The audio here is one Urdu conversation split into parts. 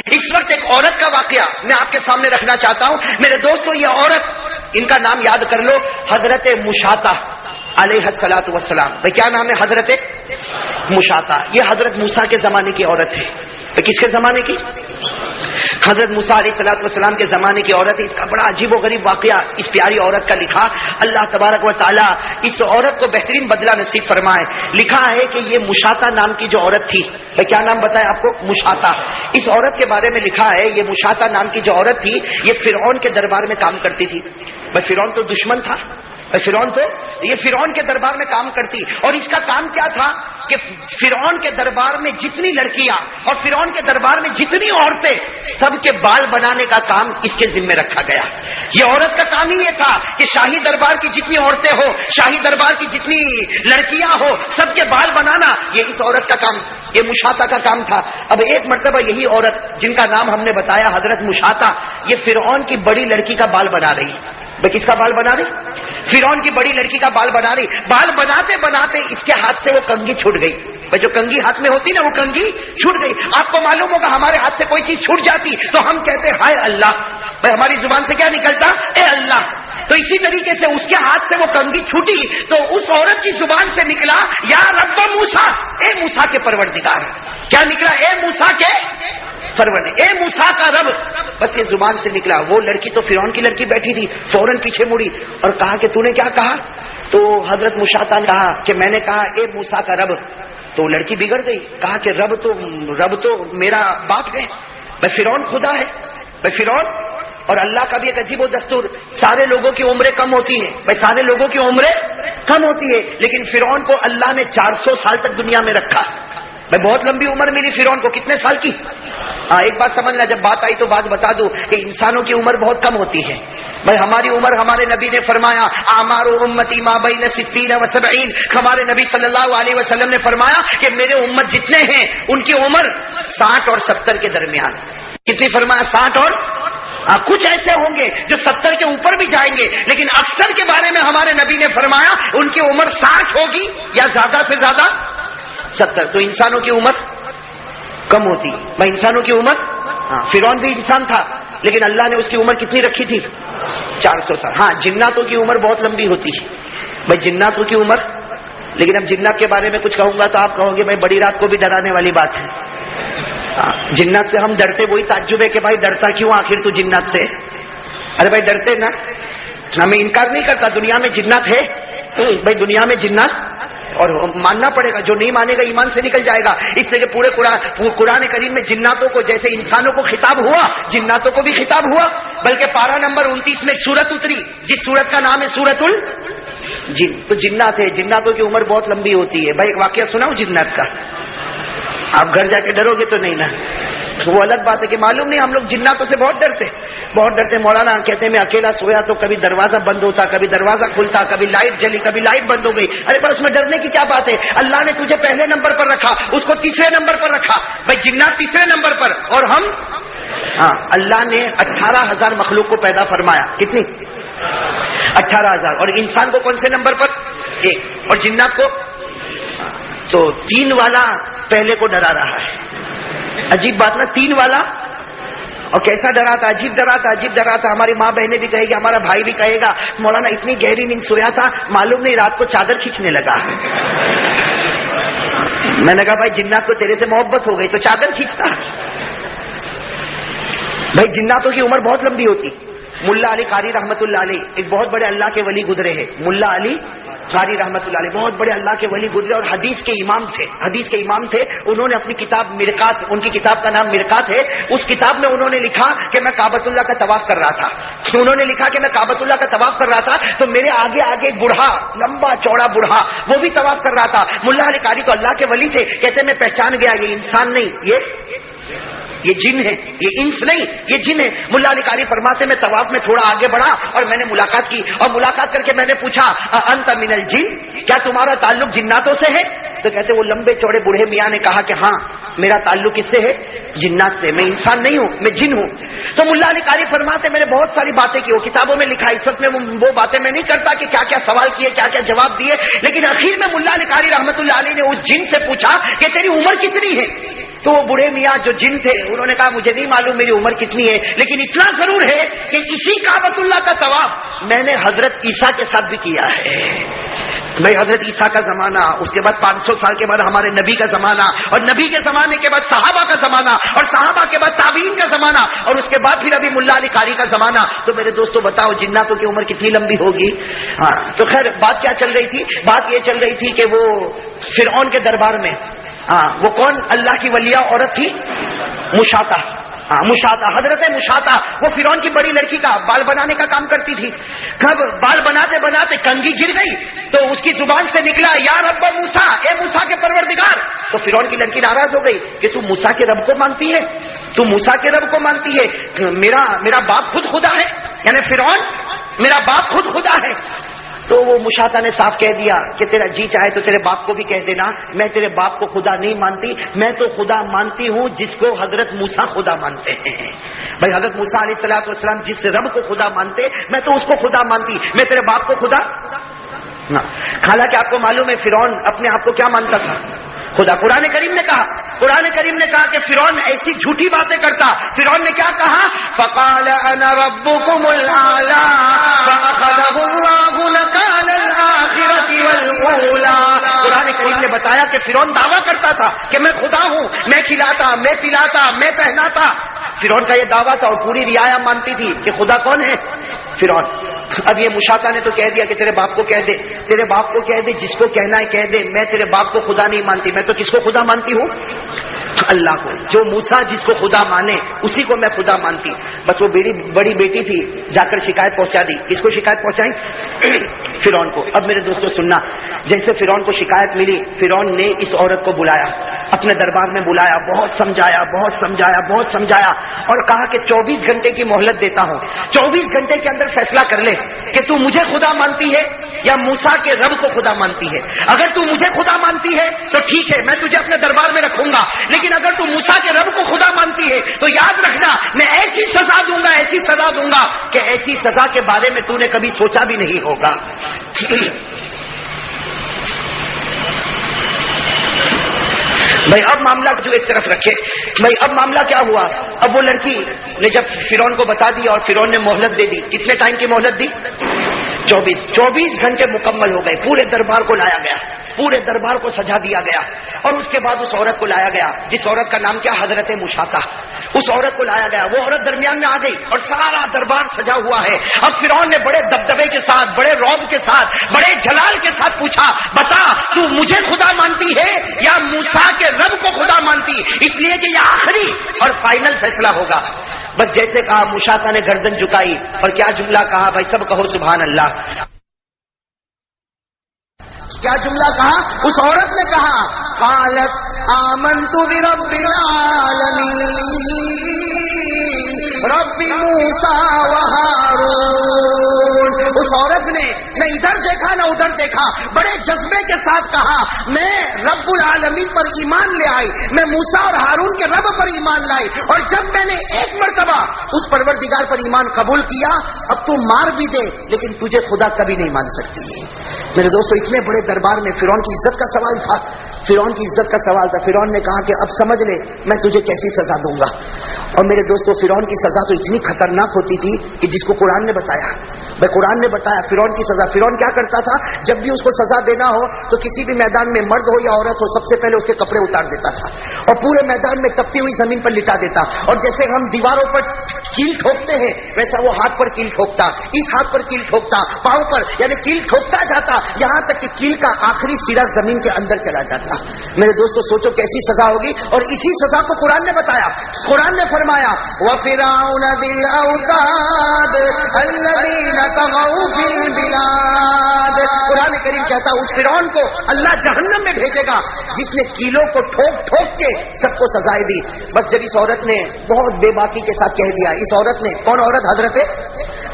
اس وقت ایک عورت کا واقعہ میں آپ کے سامنے رکھنا چاہتا ہوں. میرے دوستو، یہ عورت، ان کا نام یاد کر لو، حضرت مشاطہ علیہ الصلوۃ والسلام. بھائی کیا نام ہے؟ حضرت مشاطہ. یہ حضرت موسیٰ کے زمانے کی عورت ہے. کس کے زمانے کی؟ حضرت موسیٰ علیہ الصلوۃ والسلام کے زمانے کی عورت ہے. اس کا بڑا عجیب و غریب واقعہ اس پیاری عورت کا لکھا. اللہ تبارک و تعالی اس عورت کو بہترین بدلہ نصیب فرمائے. لکھا ہے کہ یہ مشاطہ نام کی جو عورت تھی، کیا نام بتایا آپ کو؟ مشاطہ. اس عورت کے بارے میں لکھا ہے، یہ مشاطہ نام کی جو عورت تھی، یہ فرعون کے دربار میں کام کرتی تھی. بھائی فرعون تو دشمن تھا، یہ فرعون کے دربار میں کام کرتی. اور اس کا کام کیا تھا کہ فرعون کے دربار میں جتنی لڑکیاں اور فرعون کے دربار میں جتنی عورتیں، سب کے بال بنانے کا کام اس کے ذمہ رکھا گیا. یہ عورت کا کام ہی یہ تھا کہ شاہی دربار کی جتنی عورتیں ہو، شاہی دربار کی جتنی لڑکیاں ہو، سب کے بال بنانا، یہ اس عورت کا کام، یہ مشاطہ کا کام تھا. اب ایک مرتبہ یہی عورت جن کا نام ہم نے بتایا حضرت مشاطہ، یہ فرعون کی بڑی لڑکی کا بال بنا رہی. کس کا بال بنا رہی؟ فرعون کی بڑی لڑکی کا بال بنا رہی. بال بناتے بناتے اس کے ہاتھ سے وہ کنگھی چھوٹ گئی. جو کنگھی ہاتھ میں ہوتی نا، وہ کنگھی چھوٹ گئی. آپ کو معلوم ہوگا ہمارے ہاتھ سے کوئی چیز چھوٹ جاتی تو ہم کہتے ہائے اللہ. بھائی ہماری زبان سے کیا نکلتا؟ اے اللہ. تو اسی طریقے سے اس کے ہاتھ سے وہ کنگھی چھوٹی تو اس عورت کی زبان سے نکلا یا رب موسیٰ، اے موسیٰ کے پروردگار. کیا نکلا؟ اے موسیٰ کے پروردگار، اے موسیٰ کا رب. بس یہ زبان سے نکلا. وہ لڑکی تو فرعون کی لڑکی بیٹھی تھی، فوراً پیچھے مڑی اور کہا کہ تو نے کیا کہا؟ تو حضرت مشاطہ نے کہا کہ میں نے کہا اے موسیٰ کا رب. تو لڑکی بگڑ گئی، کہا کہ رب تو میرا باپ ہے. میں فرعون خدا ہے. میں فرعون. اور اللہ کا بھی ایک عجیب و دستور، سارے لوگوں کی عمریں کم ہوتی ہیں. بھائی سارے لوگوں کی عمریں کم ہوتی ہے، لیکن فرعون کو اللہ نے 400 سال تک دنیا میں رکھا. میں بہت لمبی عمر ملی فرعون کو. کتنے سال کی؟ ایک بات سمجھنا، جب بات آئی تو بات بتا دوں کہ انسانوں کی عمر بہت کم ہوتی ہے. بھائی ہماری عمر، ہمارے نبی نے فرمایا اعمار امتی ما بین 60 و 70. ہمارے نبی صلی اللہ علیہ وسلم نے فرمایا کہ میرے امت جتنے ہیں ان کی عمر 60 اور 70 کے درمیان. کتنی فرمایا؟ 60 اور کچھ ایسے ہوں گے جو 70 کے اوپر بھی جائیں گے، لیکن اکثر کے بارے میں ہمارے نبی نے فرمایا ان کی عمر 60 ہوگی یا زیادہ سے زیادہ 70. تو انسانوں کی عمر کم ہوتی. میں انسانوں کی عمر، فرعون بھی انسان تھا لیکن اللہ نے اس کی عمر کتنی رکھی تھی؟ 400 سال. ہاں جناتوں کی عمر بہت لمبی ہوتی ہے. بھائی جناتوں کی عمر، لیکن اب جنات کے بارے میں کچھ کہوں گا تو آپ کہو گے بھائی بڑی رات کو بھی ڈرانے والی بات ہے. جنات سے ہم ڈرتے، وہی تعجب ہے کہ بھائی ڈرتا کیوں آخر تو جنات سے؟ ارے بھائی ڈرتے نا، ہمیں انکار نہیں کرتا دنیا میں جنات ہے. بھائی دنیا میں جنات، اور ماننا پڑے گا، جو نہیں مانے گا ایمان سے نکل جائے گا. اس لیے کہ پورے قرآن کریم میں جناتوں کو جیسے انسانوں کو خطاب ہوا، جناتوں کو بھی خطاب ہوا. بلکہ پارہ نمبر 29 میں سورت اتری جس سورت کا نام ہے سورت الجن. تو جنات ہے، جناتوں کی عمر بہت لمبی ہوتی ہے. بھائی ایک واقعہ سناؤں جنات کا؟ آپ گھر جا کے ڈرو گے تو نہیں نا، وہ الگ بات ہے کہ معلوم نہیں. ہم لوگ جناتوں سے بہت ڈرتے. مولانا کہتے ہیں میں اکیلا سویا تو کبھی دروازہ بند ہوتا، کبھی دروازہ کھلتا، کبھی لائٹ جلی، کبھی لائٹ بند ہو گئی. ارے پر اس میں ڈرنے کی کیا بات ہے؟ اللہ نے تجھے پہلے نمبر پر رکھا، اس کو تیسرے نمبر پر رکھا. بھائی جنات تیسرے نمبر پر اور ہم، اللہ نے 18,000 مخلوق کو پیدا فرمایا. کتنی؟ 18,000. اور انسان کو کون سے نمبر پر؟ 1. اور جنات کو تو 3 والا پہلے کو ڈرا رہا ہے. عجیب بات نا، 3 والا. اور کیسا ڈرا تھا؟ عجیب ڈرا تھا. ہماری ماں بہنیں بھی کہے گی، ہمارا بھائی بھی کہے گا مولانا اتنی گہری نیند سویا تھا، معلوم نہیں رات کو چادر کھینچنے لگا. میں نے کہا بھائی جنات کو تیرے سے محبت ہو گئی تو چادر کھینچتا. بھائی جناتوں کی عمر بہت لمبی ہوتی. ملا علی قاری رحمت اللہ علیہ ایک بہت بڑے اللہ کے ولی گزرے ہیں. ملا علی قاری رحمت اللہ علیہ بہت بڑے اللہ کے ولی گزرے اور حدیث کے امام تھے. انہوں نے اپنی کتاب مرقات، ان کی کتاب کا نام مرقات ہے، اس کتاب میں انہوں نے لکھا کہ میں کعبۃ اللہ کا طواف کر رہا تھا. انہوں نے لکھا کہ میں کعبۃ اللہ کا طواف کر رہا تھا تو میرے آگے ایک بوڑھا، لمبا چوڑا بوڑھا، وہ بھی طواف کر رہا تھا. ملا علی قاری تو اللہ کے ولی تھے. کہتے میں پہچان گیا یہ انسان نہیں، یہ جن ہے، یہ انس نہیں، یہ جن ہے. ملا علی قاری فرماتے میں طواف میں تھوڑا آگے بڑھا اور میں نے ملاقات کی، اور ملاقات کر کے میں نے پوچھا انت من الجن، کیا تمہارا تعلق جناتوں سے ہے؟ تو کہتے وہ لمبے چوڑے بوڑھے میاں نے کہا کہ ہاں میرا تعلق کس سے ہے؟ جنات سے. میں انسان نہیں ہوں، میں جن ہوں. تو ملا علی قاری فرماتے میں نے بہت ساری باتیں کی، وہ کتابوں میں لکھا. اس وقت میں وہ باتیں میں نہیں کرتا کہ کیا کیا سوال کیے، کیا کیا جواب دیے، لیکن اخیر میں ملا علی قاری رحمت اللہ علیہ نے اس جن سے پوچھا کہ تیری عمر کتنی ہے؟ تو وہ بوڑھے میاں جو جن تھے انہوں نے کہا مجھے نہیں معلوم میری عمر کتنی ہے، لیکن اتنا ضرور ہے کہ اسی کعبۃ اللہ کا طواف میں نے حضرت عیسیٰ کے ساتھ بھی کیا ہے۔ بھائی حضرت عیسیٰ کا زمانہ، اس کے بعد 500 سال کے بعد ہمارے نبی کا زمانہ، اور نبی کے زمانے کے بعد صحابہ کا زمانہ، اور صحابہ کے بعد تابعین کا زمانہ، اور اس کے بعد پھر ابھی ملا علی قاری کا زمانہ۔ تو میرے دوستو بتاؤ جناتوں کی عمر کتنی لمبی ہوگی؟ ہاں تو خیر بات کیا چل رہی تھی؟ بات یہ چل رہی تھی کہ وہ فرعون کے دربار میں وہ کون اللہ کی ولیہ عورت تھی؟ مشاطہ۔ مشاطہ، حضرت مشاطہ، وہ فرعون کی بڑی لڑکی کا بال بنانے کا کام کرتی تھی۔ کب بال بناتے بناتے کنگھی گر گئی تو اس کی زبان سے نکلا یا رب موسیٰ، اے موسیٰ کے پروردگار۔ تو فرعون کی لڑکی ناراض ہو گئی کہ تو موسیٰ کے رب کو مانتی ہے، تو موسیٰ کے رب کو مانتی ہے، میرا باپ خود خدا ہے، یعنی فرعون میرا باپ خود خدا ہے۔ تو وہ مشاطہ نے صاف کہہ دیا کہ تیرا جی چاہے تو تیرے باپ کو بھی کہہ دینا، میں تیرے باپ کو خدا نہیں مانتی، میں تو خدا مانتی ہوں جس کو حضرت موسیٰ خدا مانتے ہیں۔ بھائی حضرت موسیٰ علیہ الصلوۃ والسلام جس رب کو خدا مانتے میں تو اس کو خدا مانتی، میں تیرے باپ کو خدا نہ۔ حالانکہ آپ کو معلوم ہے فرعون اپنے آپ کو کیا مانتا تھا؟ خدا۔ قرآن کریم نے کہا کہ فرعون ایسی جھوٹی باتیں کرتا۔ فرعون نے کیا کہا؟ فقال انا ربكم الاعلى فاخذه الله نكال الاخرة والاولى۔ قرآن کریم نے بتایا کہ فرعون دعویٰ کرتا تھا کہ میں خدا ہوں، میں کھلاتا، میں پلاتا، میں پہناتا۔ فرعون کا یہ دعویٰ تھا اور پوری رعایا مانتی تھی کہ خدا کون ہے؟ فرعون۔ اب یہ مشاطہ نے تو کہہ دیا کہ تیرے باپ کو کہہ دے، تیرے باپ کو کہہ دے، جس کو کہنا ہے کہہ دے، میں تیرے باپ کو خدا نہیں مانتی، میں تو کس کو خدا مانتی ہوں؟ اللہ کو۔ جو موسیٰ جس کو خدا مانے اسی کو میں خدا مانتی۔ بس وہ بڑی بیٹی تھی، جا کر شکایت پہنچا دی۔ کس کو شکایت پہنچائی؟ فرعون کو۔ اب میرے دوستو سننا، جیسے فرعون کو شکایت ملی، فرعون نے اس عورت کو بلایا، اپنے دربار میں بلایا، بہت سمجھایا اور کہا کہ 24 گھنٹے کی مہلت دیتا ہوں، 24 گھنٹے کے اندر فیصلہ کر لے کہ تو مجھے خدا مانتی ہے یا موسیٰ کے رب کو خدا مانتی ہے۔ اگر تو مجھے خدا مانتی ہے تو ٹھیک ہے، میں تجھے اپنے دربار میں رکھوں گا، لیکن اگر تو موسیٰ کے رب کو خدا مانتی ہے تو یاد رکھنا میں ایسی سزا دوں گا کہ ایسی سزا کے بارے میں تو نے کبھی سوچا بھی نہیں ہوگا۔ بھائی اب معاملہ جو ایک طرف رکھے، بھائی اب معاملہ کیا ہوا؟ اب وہ لڑکی نے جب فرعون کو بتا دیا اور فرعون نے مہلت دے دی، کتنے ٹائم کی مہلت دی؟ 24 گھنٹے مکمل ہو گئے۔ پورے دربار کو لایا گیا، پورے دربار کو سجا دیا گیا، اور اس کے بعد اس عورت کو لایا گیا جس عورت کا نام کیا؟ حضرت مشاطہ۔ اس عورت کو لایا گیا، وہ عورت درمیان میں آ گئی اور سارا دربار سجا ہوا ہے۔ اب فرعون نے بڑے دبدبے کے ساتھ، بڑے رعب کے ساتھ، بڑے جلال کے ساتھ پوچھا، بتا تو مجھے خدا مانتی ہے یا موسیٰ کے رب کو خدا مانتی؟ اس لیے کہ یہ آخری اور فائنل فیصلہ ہوگا۔ بس جیسے کہا مشاطہ نے گردن جھکائی اور کیا جملہ کہا؟ بھائی سب کہو سبحان اللہ۔ کیا جملہ کہا؟ اس عورت نے کہا قالت آمنت برب العالمین رب موسیٰ و ہارون۔ اس عورت نے نہ ادھر دیکھا نہ ادھر دیکھا، بڑے جذبے کے ساتھ کہا میں رب العالمین پر ایمان لے آئی، میں موسیٰ اور ہارون کے رب پر ایمان لائی، اور جب میں نے ایک مرتبہ اس پروردگار پر ایمان قبول کیا، اب تو مار بھی دے لیکن تجھے خدا کبھی نہیں مان سکتی۔ میرے دوستو اتنے بڑے دربار میں فرعون کی عزت کا سوال تھا، فرعون نے کہا کہ اب سمجھ لے میں تجھے کیسی سزا دوں گا۔ اور میرے دوستو فرعون کی سزا تو اتنی خطرناک ہوتی تھی کہ جس کو قرآن نے بتایا، قرآن نے بتایا فرعون کی سزا۔ فرعون کیا کرتا تھا؟ جب بھی اس کو سزا دینا ہو تو کسی بھی میدان میں مرد ہو یا عورت ہو، سب سے پہلے اس کے کپڑے اتار دیتا تھا اور پورے میدان میں تپتی ہوئی زمین پر لٹا دیتا، اور جیسے ہم دیواروں پر کیل ٹھوکتے ہیں ویسا وہ ہاتھ پر کیل ٹھوکتا، اس ہاتھ پر کیل ٹھوکتا، پاؤں پر، یعنی کیل ٹھوکتا جاتا یہاں تک کہ کیل کا آخری سرا زمین کے اندر چلا جاتا۔ میرے دوستو سوچو کیسی سزا ہوگی، اور اسی سزا کو قرآن نے بتایا۔ قرآن نے فرمایا وَفِرْعَوْنَ ذِي الْأَوْتَادِ الَّذِينَ طَغَوْا فِي الْبِلَادِ۔ قرآن کریم کہتا اس فرعون کو اللہ جہنم میں بھیجے گا جس نے کیلوں کو ٹھوک ٹھوک کے سب کو سزائے دی۔ بس جب اس عورت نے بہت بے باکی کے ساتھ کہہ دیا، اس عورت نے، کون عورت؟ حضرت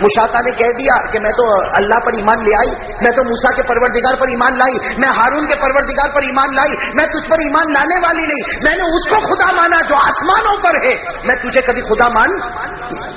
مشاطہ نے کہہ دیا کہ میں تو اللہ پر ایمان لے آئی، میں تو موسیٰ کے پروردگار پر ایمان لائی، میں ہارون کے پروردگار پر ایمان لائی، میں تجھ پر ایمان لانے والی نہیں، میں نے اس کو خدا مانا جو آسمانوں پر ہے، میں تجھے کبھی خدا مان